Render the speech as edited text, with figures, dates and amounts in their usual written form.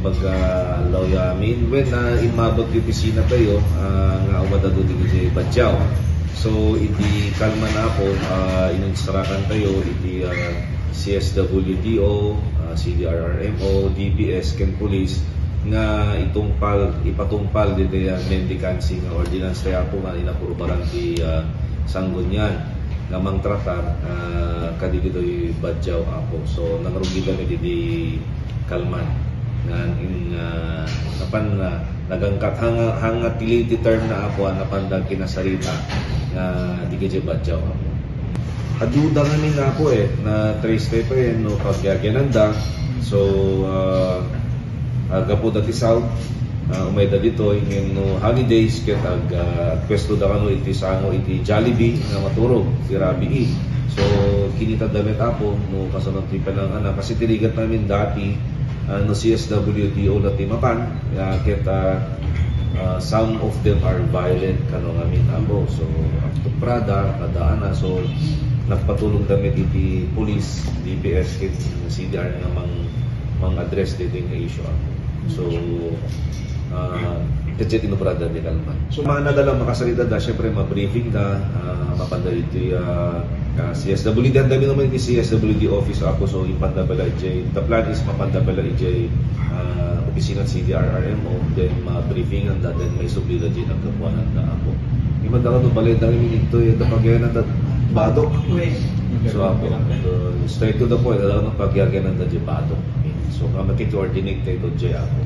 pag amin when imabot yung pisina tayo nga umadado din si Badyaw. So iti kalma na po ininstrakan tayo iti CSWDO, CDRRMO, DPS, Ken Police nga ipatungpal dito mendicancy nga ordinance tayo po nga inapurubaran ti Sanggunian nga mang tratar kadigito yung Badyaw apo. So nangarugi kami di kalman nga napan nagangkat hanga tiliti term na apo napandag kinasarita nga di kaya Badyaw apo. Aduda kami na po na trace tayo pa no pagyagananda. So gapo dati South umay da dito yung holidays ket pwesto da kano iti sango iti Jollibee nga maturog si Rabi. So kinita damit apo no kasunod ti panang kasi tiligat namin dati no CSWDO na timapan ket some of them are violent kano ngamin apo. So after Prada kadaan so nagpatulong damit iti police, DPS ket CDR nga mang address dito yung issue apo. So Kachet inuprada ni Kalman. So manadala makasalita da, syempre ma-briefing da, mapanday ito CSWD. Ang dami naman iti CSWD office ako, so ipandabala ijay. The plan is mapandabala ijay opisina at CDRRMO, then ma-briefing and then may sublida dyan ang kapuanan na ako. Imanda ka ito, balay dami minito yung tapagyanan na badok. So ako, straight to the point, alam ng pagyaganan na dyan badok. So makikikoordinate tayo dyan ako.